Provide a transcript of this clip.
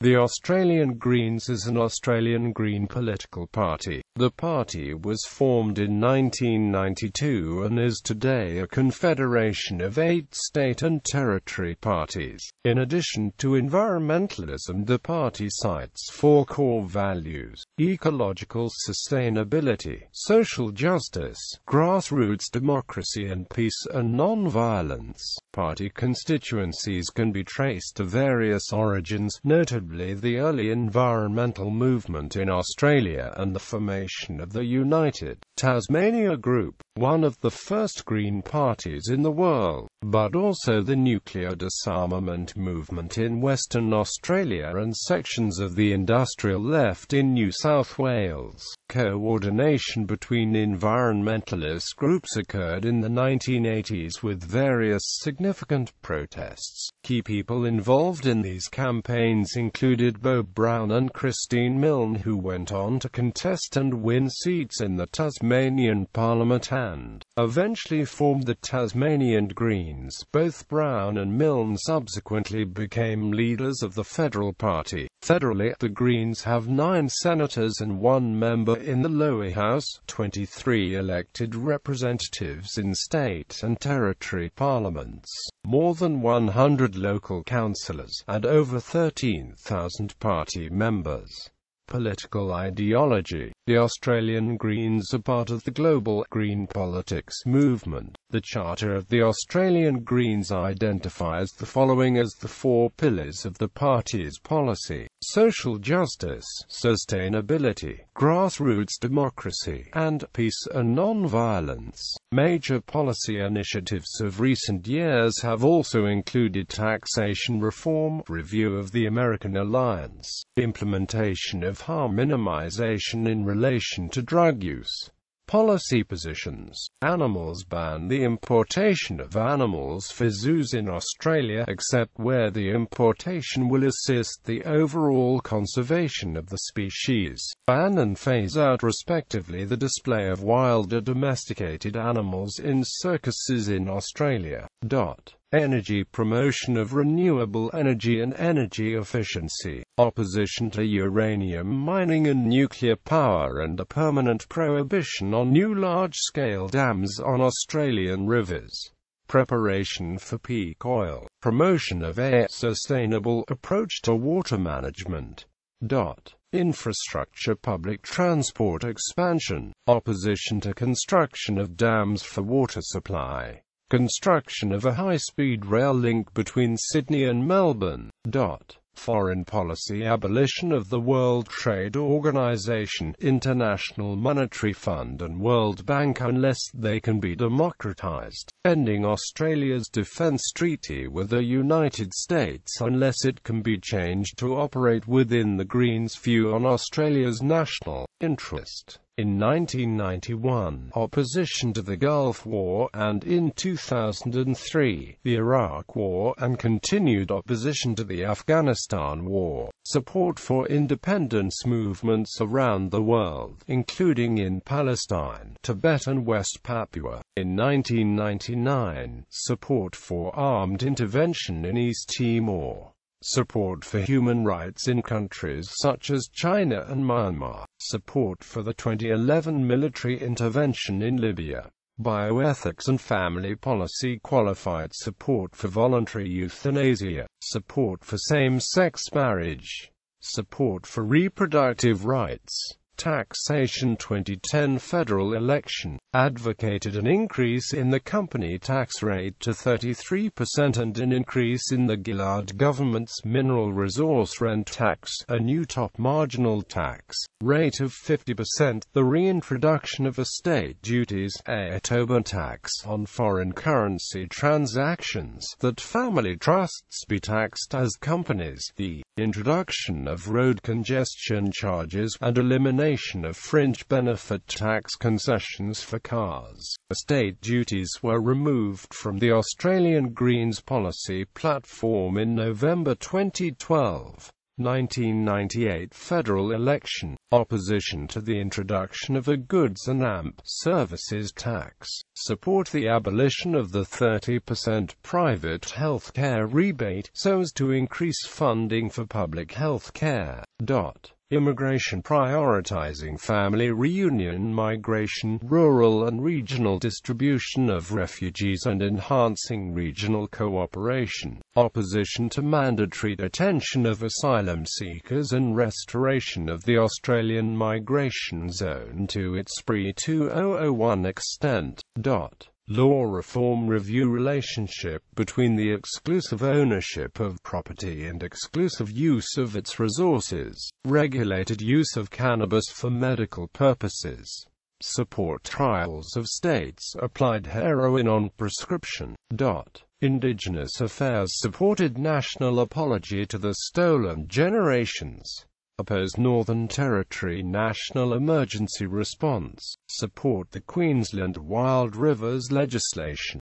The Australian Greens is an Australian Green political party. The party was formed in 1992 and is today a confederation of 8 state and territory parties. In addition to environmentalism, the party cites 4 core values: ecological sustainability, social justice, grassroots democracy and peace, and non-violence. Party constituencies can be traced to various origins, notably the early environmental movement in Australia and the formation of the United Tasmania Group, one of the first green parties in the world, but also the nuclear disarmament movement in Western Australia and sections of the industrial left in New South Wales. Coordination between environmentalist groups occurred in the 1980s with various significant protests. Key people involved in these campaigns included Bob Brown and Christine Milne, who went on to contest and win seats in the Tasmanian Parliament and eventually formed the Tasmanian Greens. Both Brown and Milne subsequently became leaders of the Federal Party. Federally, the Greens have 9 senators and 1 member in the lower house, 23 elected representatives in state and territory parliaments, more than 100 local councillors, and over 13,000 party members. Political ideology. The Australian Greens are part of the global green politics movement. The Charter of the Australian Greens identifies the following as the 4 pillars of the party's policy: social justice, sustainability, grassroots democracy, and peace and non-violence. Major policy initiatives of recent years have also included taxation reform, review of the American Alliance, implementation of harm minimization in relation to drug use. Policy positions. Animals ban the importation of animals for zoos in Australia, except where the importation will assist the overall conservation of the species. Ban and phase out respectively the display of wild or domesticated animals in circuses in Australia. Energy promotion of renewable energy and energy efficiency, opposition to uranium mining and nuclear power, and a permanent prohibition on new large-scale dams on Australian rivers. Preparation for peak oil, promotion of a sustainable approach to water management. Infrastructure, public transport expansion, opposition to construction of dams for water supply. Construction of a high-speed rail link between Sydney and Melbourne. Foreign policy, abolition of the World Trade Organization, International Monetary Fund and World Bank unless they can be democratized. Ending Australia's defence treaty with the United States unless it can be changed to operate within the Greens' view on Australia's national interest. In 1991, opposition to the Gulf War, and in 2003, the Iraq War, and continued opposition to the Afghanistan War. Support for independence movements around the world, including in Palestine, Tibet and West Papua. In 1999, support for armed intervention in East Timor. Support for human rights in countries such as China and Myanmar. Support for the 2011 military intervention in Libya. Bioethics and family policy. Qualified support for voluntary euthanasia. Support for same-sex marriage. Support for reproductive rights. Taxation. 2010 federal election, advocated an increase in the company tax rate to 33% and an increase in the Gillard government's mineral resource rent tax, a new top marginal tax rate of 50%, the reintroduction of estate duties, a Tobin tax on foreign currency transactions, that family trusts be taxed as companies, the introduction of road congestion charges, and elimination of fringe benefit tax concessions for cars. Estate duties were removed from the Australian Greens policy platform in November 2012. 1998 federal election, Opposition to the introduction of a goods and services tax. Support the abolition of the 30% private healthcare rebate, so as to increase funding for public healthcare. Immigration, prioritizing family reunion, migration, rural and regional distribution of refugees, and enhancing regional cooperation. Opposition to mandatory detention of asylum seekers and restoration of the Australian migration zone to its pre-2001 extent. Law reform, review relationship between the exclusive ownership of property and exclusive use of its resources. Regulated use of cannabis for medical purposes. Support trials of states applied heroin on prescription. Indigenous affairs, supported national apology to the stolen generations. Oppose Northern Territory National Emergency Response. Support the Queensland Wild Rivers legislation.